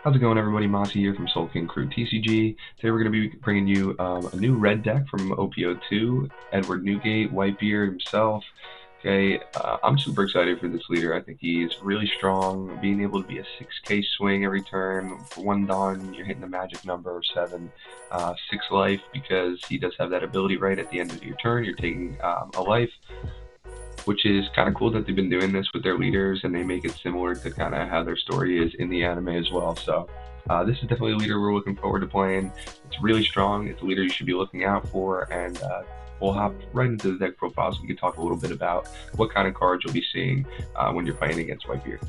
How's it going, everybody? Massy here from Soul King Crew TCG. Today we're going to be bringing you a new red deck from OP02, Edward Newgate, Whitebeard himself. Okay, I'm super excited for this leader. I think he's really strong, being able to be a 6K swing every turn. For one Dawn, you're hitting the magic number of 7, 6 life, because he does have that ability right at the end of your turn. You're taking a life, which is kind of cool that they've been doing this with their leaders, and they make it similar to kind of how their story is in the anime as well. So this is definitely a leader we're looking forward to playing. It's really strong. It's a leader you should be looking out for, and we'll hop right into the deck profile so we can talk a little bit about what kind of cards you'll be seeing when you're playing against Whitebeard.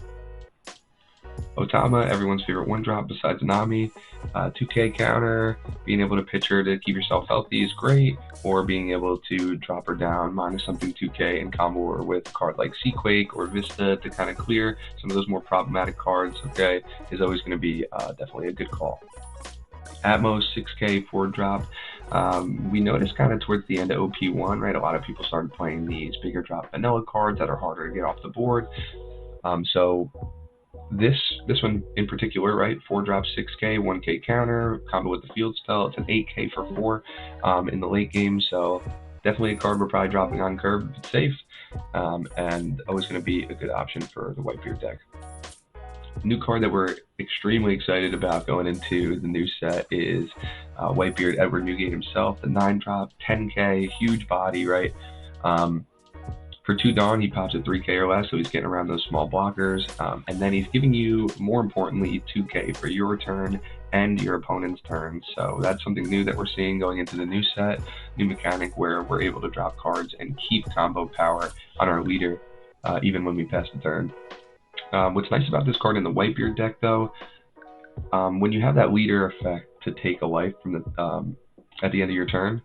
Otama, everyone's favorite one-drop besides Nami. 2K counter, being able to pitch her to keep yourself healthy is great, or being able to drop her down, minus something 2K, and combo her with a card like Seaquake or Vista to kind of clear some of those more problematic cards, okay, is always going to be definitely a good call. Atmos 6K 4-drop. We noticed kind of towards the end of OP1, right, a lot of people started playing these bigger drop vanilla cards that are harder to get off the board. So this one in particular, right, 4-drop 6K, 1K counter, combo with the field spell. It's an 8K for 4 in the late game, so definitely a card we're probably dropping on curve if it's safe, and always going to be a good option for the Whitebeard deck. New card that we're extremely excited about going into the new set is Whitebeard Edward Newgate himself, the 9-drop, 10K, huge body, right? For 2 Dawn, he pops at 3K or less, so he's getting around those small blockers. And then he's giving you, more importantly, 2K for your turn and your opponent's turn. So that's something new that we're seeing going into the new set, new mechanic where we're able to drop cards and keep combo power on our leader, even when we pass the turn. What's nice about this card in the Whitebeard deck, though, when you have that leader effect to take a life from at the end of your turn,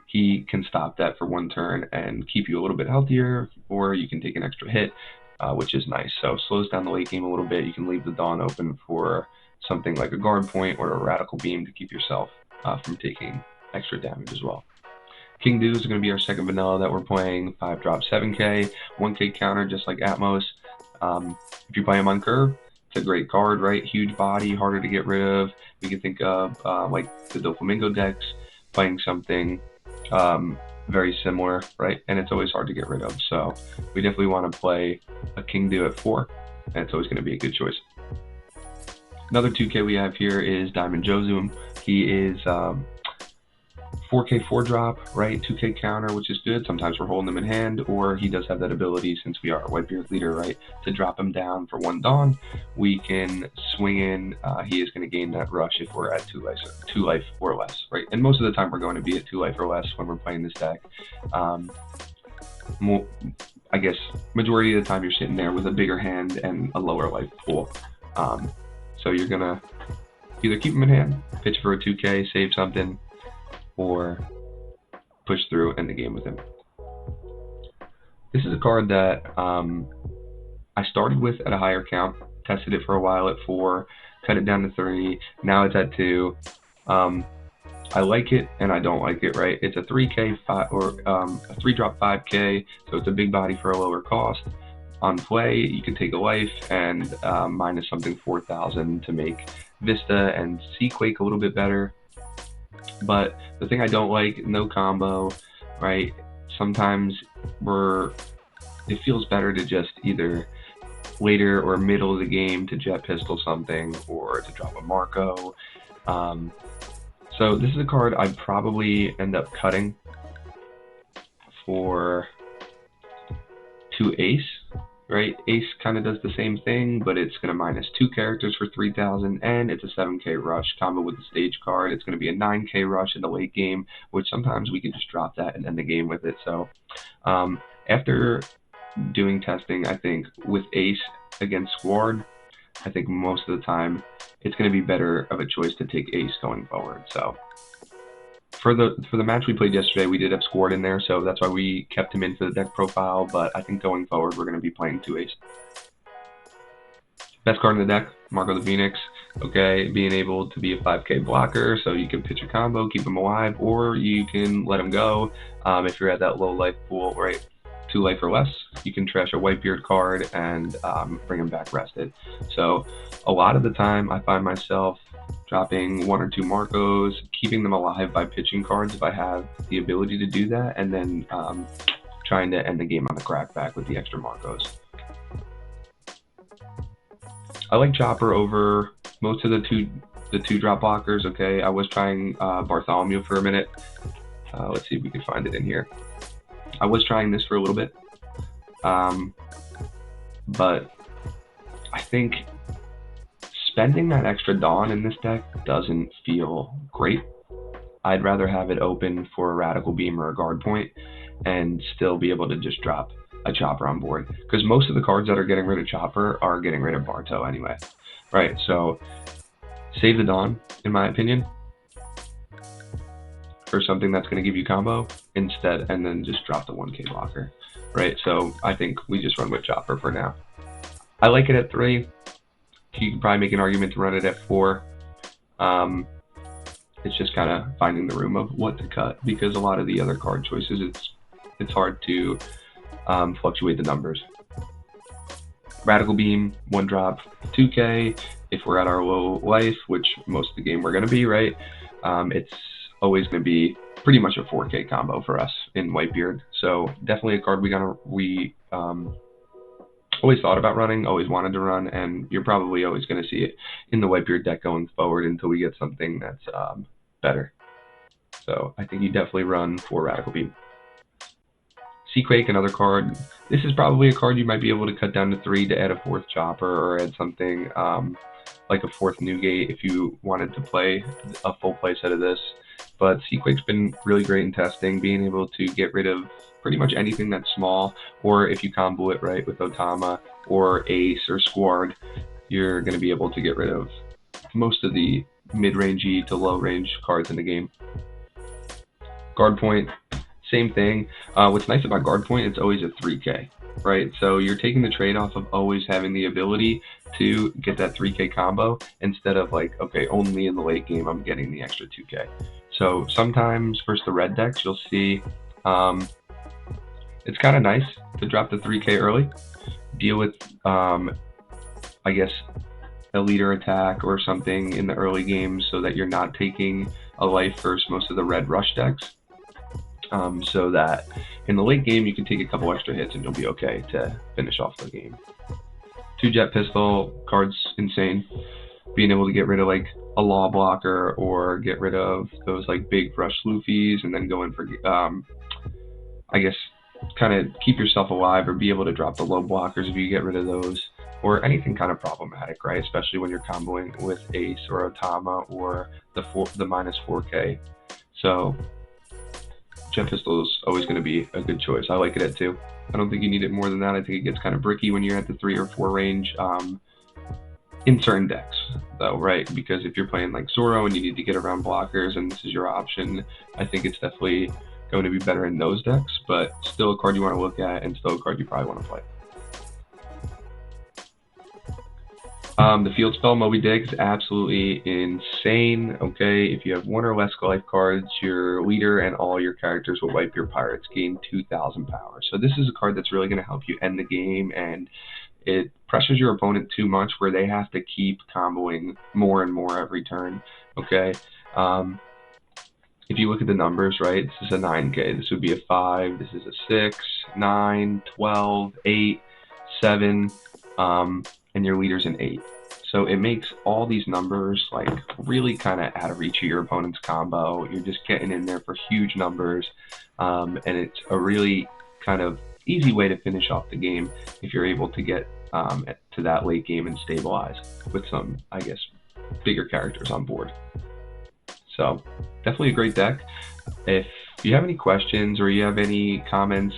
he can stop that for 1 turn and keep you a little bit healthier, or you can take an extra hit, which is nice. So slows down the late game a little bit. You can leave the Dawn open for something like a guard point or a radical beam to keep yourself from taking extra damage as well. King Do is going to be our second vanilla that we're playing. 5-drop 7K, 1K counter just like Atmos. If you play him on curve, it's a great card, right? Huge body, harder to get rid of. We can think of like the Doflamingo decks, playing something very similar, right? And it's always hard to get rid of. So we definitely want to play a King Do at 4, and it's always going to be a good choice. Another 2K we have here is Diamond Jozum. He is 4K 4-drop, right? 2K counter, which is good. Sometimes we're holding him in hand, or he does have that ability, since we are a Whitebeard leader, right, to drop him down for 1 Dawn. We can swing in. He is going to gain that rush if we're at 2 life or less, right? And most of the time we're going to be at 2 life or less when we're playing this deck. I guess majority of the time you're sitting there with a bigger hand and a lower life pool. So you're going to either keep him in hand, pitch for a 2K, save something, or push through and end the game with him. This is a card that I started with at a higher count, tested it for a while at 4, cut it down to 3, now it's at 2. I like it and I don't like it, right? It's a 3K 5 or a 3-drop 5K, so it's a big body for a lower cost. On play, you can take a life and minus something 4,000 to make Vista and Seaquake a little bit better. But the thing I don't like, no combo, right? Sometimes it feels better to just either later or middle of the game to jet pistol something, or to drop a Marco. So this is a card I'd probably end up cutting for 2 Ace. Right, Ace kind of does the same thing, but it's going to minus 2 characters for 3,000, and it's a 7K rush combo with the stage card. It's going to be a 9K rush in the late game, which sometimes we can just drop that and end the game with it. So after doing testing, I think with Ace against Squad, I think most of the time it's going to be better of a choice to take Ace going forward. So for the match we played yesterday, we did have Squad in there, so that's why we kept him in for the deck profile, but I think going forward we're going to be playing 2 Ace. Best card in the deck, Marco the Phoenix, okay, being able to be a 5K blocker, so you can pitch a combo, keep him alive, or you can let him go if you're at that low life pool, right? 2 life or less, you can trash a Whitebeard card and bring him back rested. So a lot of the time I find myself dropping 1 or 2 Marcos, keeping them alive by pitching cards if I have the ability to do that, and then trying to end the game on the crackback with the extra Marcos. I like Chopper over most of the two drop blockers. Okay, I was trying Bartholomew for a minute. Let's see if we can find it in here. I was trying this for a little bit, but I think spending that extra Dawn in this deck doesn't feel great. I'd rather have it open for a Radical Beam or a Guard Point and still be able to just drop a Chopper on board, because most of the cards that are getting rid of Chopper are getting rid of Barto anyway, right? So save the Dawn, in my opinion, for something that's going to give you combo instead, and then just drop the 1k blocker, right? So I think we just run with Chopper for now. I like it at 3. You can probably make an argument to run it at 4. It's just kind of finding the room of what to cut, because a lot of the other card choices, it's hard to fluctuate the numbers. Radical Beam, 1 drop, 2k. If we're at our low life, which most of the game we're going to be, right? It's always going to be pretty much a 4k combo for us in Whitebeard. So definitely a card we always thought about running, always wanted to run, and you're probably always going to see it in the Whitebeard deck going forward until we get something that's better. So I think you definitely run for Radical Beam. Seaquake, another card. This is probably a card you might be able to cut down to 3 to add a 4th Chopper, or add something like a 4th Newgate if you wanted to play a full play set of this. But Seaquake's been really great in testing, being able to get rid of pretty much anything that's small, or if you combo it right with Otama or Ace or Squard, you're going to be able to get rid of most of the mid-rangey to low-range cards in the game. Guard Point, same thing. What's nice about Guard Point, it's always a 3k, right? So you're taking the trade-off of always having the ability to get that 3k combo, instead of like, okay, only in the late game I'm getting the extra 2k. So sometimes versus the red decks, you'll see it's kind of nice to drop the 3k early, deal with, I guess, a leader attack or something in the early game, so that you're not taking a life versus most of the red rush decks. So that in the late game you can take a couple extra hits and you'll be okay to finish off the game. 2 Jet Pistol cards, insane. Being able to get rid of like a Law Blocker, or get rid of those like big rush Luffys, and then go in for, I guess, kind of keep yourself alive, or be able to drop the low blockers if you get rid of those, or anything kind of problematic, right? Especially when you're comboing with Ace or Otama or the minus 4k. So Jet Pistol is always going to be a good choice. I like it at 2. I don't think you need it more than that. I think it gets kind of bricky when you're at the 3 or 4 range in certain decks, though, right? Because if you're playing like Zoro and you need to get around blockers and this is your option, I think it's definitely going to be better in those decks, but still a card you want to look at, and still a card you probably want to play. The field spell Moby Dick is absolutely insane. Okay, if you have 1 or less life cards, your leader and all your characters with Whitebeard Pirates gain 2,000 power. So this is a card that's really going to help you end the game, and it pressures your opponent too much where they have to keep comboing more and more every turn. Okay, if you look at the numbers, right, this is a 9k, this would be a 5, this is a 6, 9, 12, 8, 7, and your leader's an 8. So it makes all these numbers like really kind of out of reach of your opponent's combo. You're just getting in there for huge numbers, and it's a really kind of easy way to finish off the game if you're able to get to that late game and stabilize with some, I guess, bigger characters on board. So definitely a great deck. If you have any questions or you have any comments,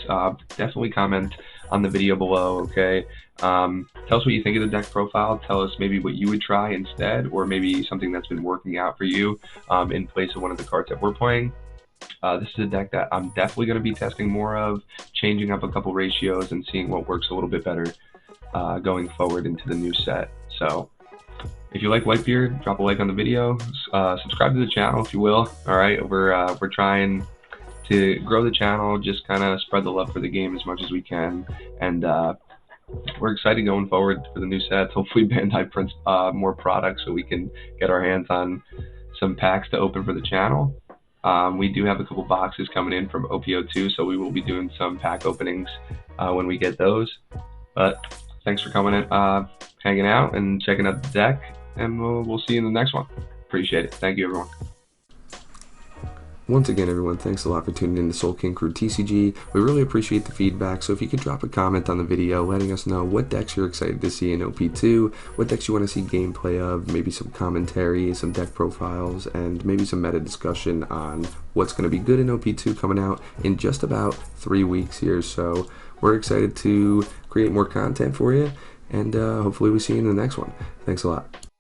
definitely comment on the video below, okay? Tell us what you think of the deck profile. Tell us maybe what you would try instead, or maybe something that's been working out for you in place of one of the cards that we're playing. This is a deck that I'm definitely going to be testing more of, changing up a couple ratios and seeing what works a little bit better going forward into the new set. So if you like Whitebeard, drop a like on the video, subscribe to the channel if you will. All right, we're trying to grow the channel, just kind of spread the love for the game as much as we can, and we're excited going forward for the new sets. Hopefully Bandai prints more products so we can get our hands on some packs to open for the channel. We do have a couple boxes coming in from OP02, so we will be doing some pack openings when we get those. But thanks for coming in, hanging out and checking out the deck, and we'll see you in the next one. Appreciate it. Thank you, everyone. Once again, everyone, thanks a lot for tuning in to Soul King Crew TCG. We really appreciate the feedback, so if you could drop a comment on the video letting us know what decks you're excited to see in OP2, what decks you want to see gameplay of, maybe some commentary, some deck profiles, and maybe some meta discussion on what's going to be good in OP2 coming out in just about 3 weeks here. So we're excited to create more content for you, and hopefully we see you in the next one. Thanks a lot.